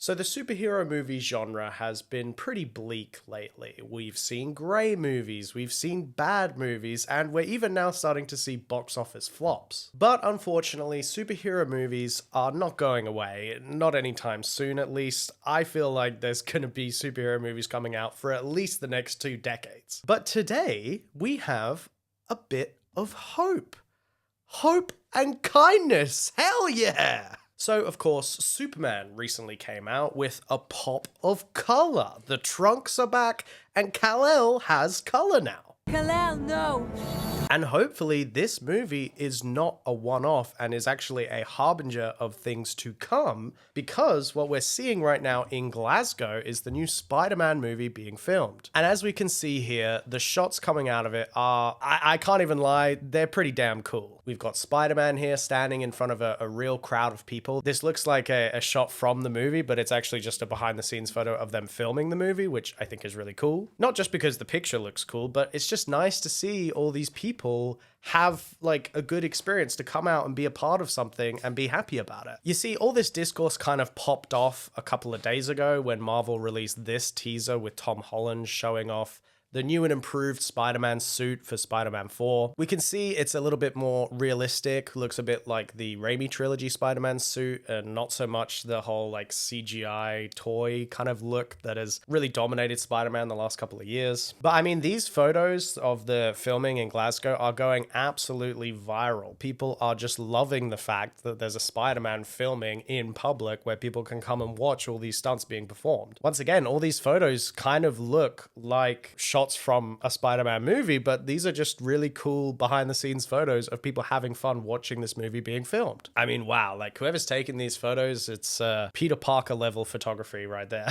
So the superhero movie genre has been pretty bleak lately. We've seen grey movies, we've seen bad movies, and we're even now starting to see box office flops. But unfortunately, superhero movies are not going away, not anytime soon at least. I feel like there's gonna be superhero movies coming out for at least the next 2 decades. But today, we have a bit of hope. Hope and kindness, hell yeah! So, of course, Superman recently came out with a pop of colour. The trunks are back, and Kal-El has colour now. Kal-El, no! And hopefully this movie is not a one-off and is actually a harbinger of things to come, because what we're seeing right now in Glasgow is the new Spider-Man movie being filmed. And as we can see here, the shots coming out of it are, I can't even lie, they're pretty damn cool. We've got Spider-Man here standing in front of a real crowd of people. This looks like a shot from the movie, but it's actually just a behind-the-scenes photo of them filming the movie, which I think is really cool. Not just because the picture looks cool, but it's just nice to see all these people have like a good experience to come out and be a part of something and be happy about it. You see, all this discourse kind of popped off a couple of days ago when Marvel released this teaser with Tom Holland showing off the new and improved Spider-Man suit for Spider-Man 4. We can see it's a little bit more realistic, looks a bit like the Raimi trilogy Spider-Man suit, and not so much the whole like CGI toy kind of look that has really dominated Spider-Man the last couple of years. But I mean, these photos of the filming in Glasgow are going absolutely viral. People are just loving the fact that there's a Spider-Man filming in public where people can come and watch all these stunts being performed. Once again, all these photos kind of look like shots from a Spider-Man movie, but these are just really cool behind the scenes photos of people having fun watching this movie being filmed. I mean, wow, like whoever's taking these photos, it's Peter Parker level photography right there.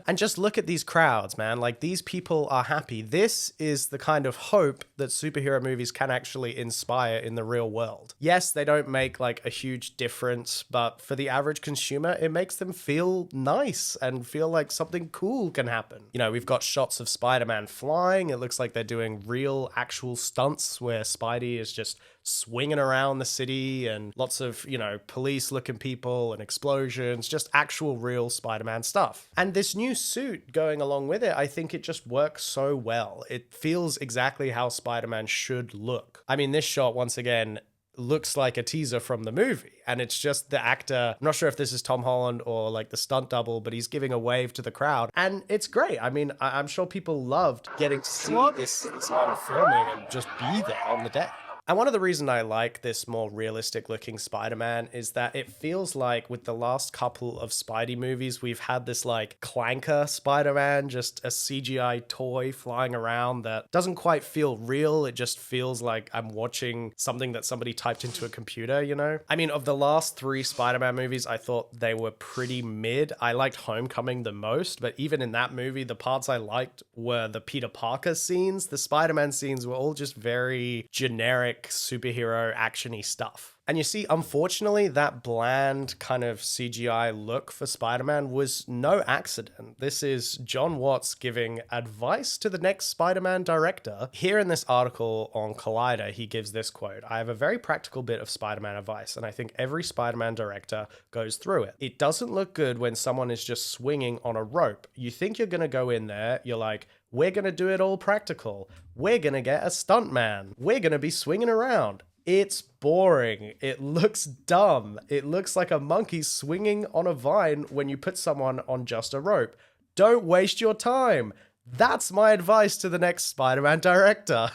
And just look at these crowds, man. Like these people are happy. This is the kind of hope that superhero movies can actually inspire in the real world. Yes, they don't make like a huge difference, but for the average consumer, it makes them feel nice and feel like something cool can happen. You know, we've got shots of Spider-Man flying. It looks like they're doing real actual stunts where Spidey is just swinging around the city and lots of, you know, police looking people and explosions, just actual real Spider-Man stuff. And this new suit going along with it, I think it just works so well. It feels exactly how Spider-Man should look. I mean, this shot, once again, looks like a teaser from the movie, and it's just the actor. I'm not sure if this is Tom Holland or like the stunt double, but he's giving a wave to the crowd, and it's great. I mean, I'm sure people loved getting to see this kind of filming and just be there on the day. And one of the reasons I like this more realistic looking Spider-Man is that it feels like with the last couple of Spidey movies, we've had this like clanker Spider-Man, just a CGI toy flying around that doesn't quite feel real. It just feels like I'm watching something that somebody typed into a computer, you know? I mean, of the last 3 Spider-Man movies, I thought they were pretty mid. I liked Homecoming the most, but even in that movie, the parts I liked were the Peter Parker scenes. The Spider-Man scenes were all just very generic superhero actiony stuff. And you see, unfortunately, that bland kind of CGI look for Spider-Man was no accident. This is John Watts giving advice to the next Spider-Man director. Here in this article on Collider, he gives this quote: "I have a very practical bit of Spider-Man advice, and I think every Spider-Man director goes through it. It doesn't look good when someone is just swinging on a rope. You think you're going to go in there, you're like, we're going to do it all practical. We're going to get a stuntman. We're going to be swinging around. It's boring. It looks dumb. It looks like a monkey swinging on a vine when you put someone on just a rope. Don't waste your time." That's my advice to the next Spider-Man director.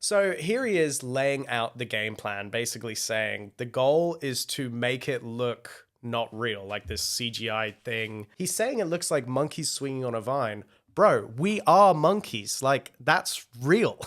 So here he is laying out the game plan, basically saying the goal is to make it look not real, like this CGI thing. He's saying it looks like monkeys swinging on a vine. Bro, we are monkeys. Like, that's real.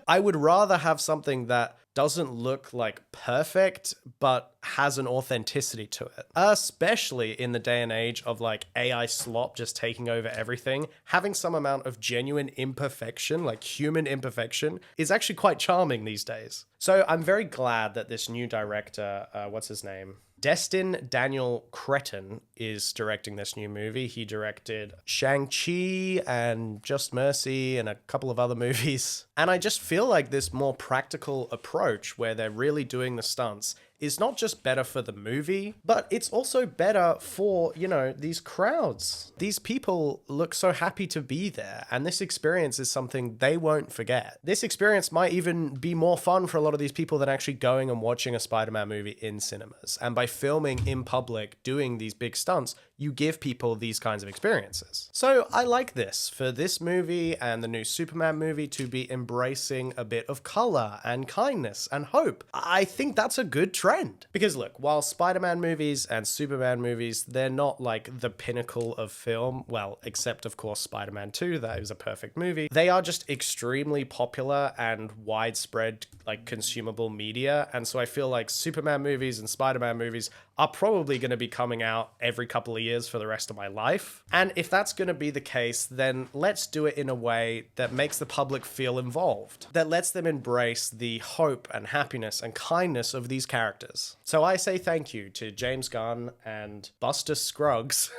I would rather have something that doesn't look like perfect, but has an authenticity to it. Especially in the day and age of like AI slop just taking over everything, having some amount of genuine imperfection, like human imperfection, is actually quite charming these days. So I'm very glad that this new director, what's his name? Destin Daniel Cretton is directing this new movie. He directed Shang-Chi and Just Mercy and a couple of other movies. And I just feel like this more practical approach where they're really doing the stunts is not just better for the movie, but it's also better for, you know, these crowds. These people look so happy to be there, and this experience is something they won't forget. This experience might even be more fun for a lot of these people than actually going and watching a Spider-Man movie in cinemas. And by filming in public, doing these big stunts, you give people these kinds of experiences. So I like this for this movie and the new Superman movie to be embracing a bit of color and kindness and hope. I think that's a good trend. Because look, while Spider-Man movies and Superman movies, they're not like the pinnacle of film, well, except of course Spider-Man 2, that is a perfect movie. They are just extremely popular and widespread, like, consumable media. And so I feel like Superman movies and Spider-Man movies are probably going to be coming out every couple of years for the rest of my life. And if that's going to be the case, then let's do it in a way that makes the public feel involved, that lets them embrace the hope and happiness and kindness of these characters. So I say thank you to James Gunn and Buster Scruggs.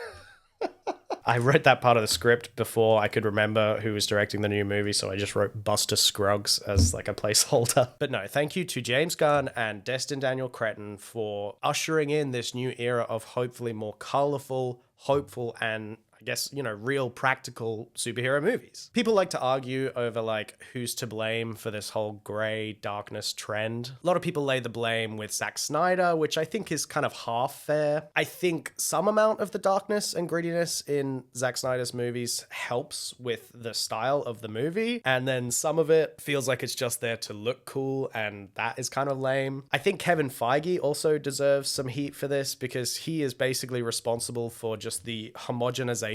I wrote that part of the script before I could remember who was directing the new movie, so I just wrote Buster Scruggs as like a placeholder. But no, thank you to James Gunn and Destin Daniel Cretton for ushering in this new era of hopefully more colorful, hopeful, and I guess, you know, real practical superhero movies. People like to argue over like who's to blame for this whole gray darkness trend. A lot of people lay the blame with Zack Snyder, which I think is kind of half fair. I think some amount of the darkness and grittiness in Zack Snyder's movies helps with the style of the movie, and then some of it feels like it's just there to look cool, and that is kind of lame. I think Kevin Feige also deserves some heat for this because he is basically responsible for just the homogenization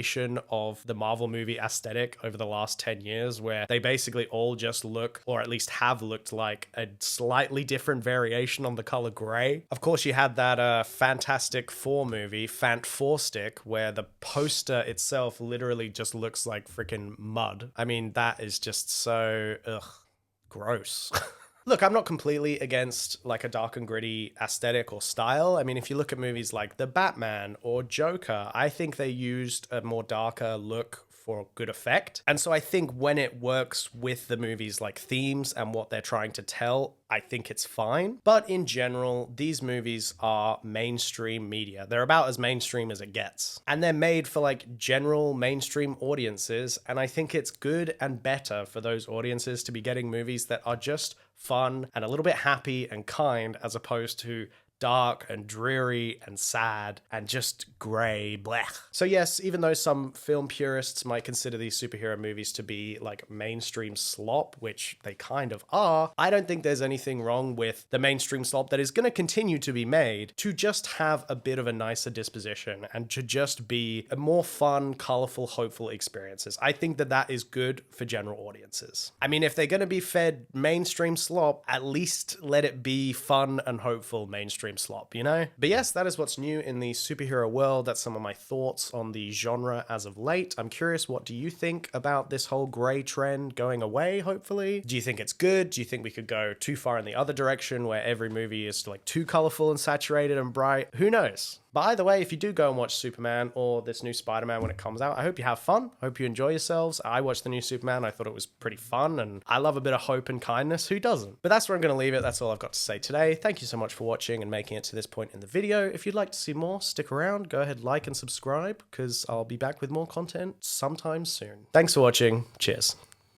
of the Marvel movie aesthetic over the last 10 years, where they basically all just look, or at least have looked, like a slightly different variation on the color gray. Of course, you had that Fantastic Four movie, Fant Four Stick, where the poster itself literally just looks like freaking mud. I mean, that is just so, gross. Look, I'm not completely against like a dark and gritty aesthetic or style. I mean, if you look at movies like The Batman or Joker, I think they used a more darker look for good effect. And so I think when it works with the movie's like themes and what they're trying to tell, I think it's fine. But in general, these movies are mainstream media. They're about as mainstream as it gets. And they're made for like general mainstream audiences. And I think it's good and better for those audiences to be getting movies that are just fun and a little bit happy and kind, as opposed to dark and dreary and sad and just grey, blech. So yes, even though some film purists might consider these superhero movies to be like mainstream slop, which they kind of are, I don't think there's anything wrong with the mainstream slop that is going to continue to be made to just have a bit of a nicer disposition and to just be a more fun, colourful, hopeful experiences. I think that that is good for general audiences. I mean, if they're going to be fed mainstream slop, at least let it be fun and hopeful mainstream slop, you know? But yes, that is what's new in the superhero world. That's some of my thoughts on the genre as of late. I'm curious, what do you think about this whole grey trend going away, hopefully? Do you think it's good? Do you think we could go too far in the other direction where every movie is like too colourful and saturated and bright? Who knows? But either way, if you do go and watch Superman or this new Spider-Man when it comes out, I hope you have fun. Hope you enjoy yourselves. I watched the new Superman. I thought it was pretty fun, and I love a bit of hope and kindness. Who doesn't? But that's where I'm going to leave it. That's all I've got to say today. Thank you so much for watching and making it to this point in the video. If you'd like to see more, stick around. Go ahead, like and subscribe, because I'll be back with more content sometime soon. Thanks for watching. Cheers.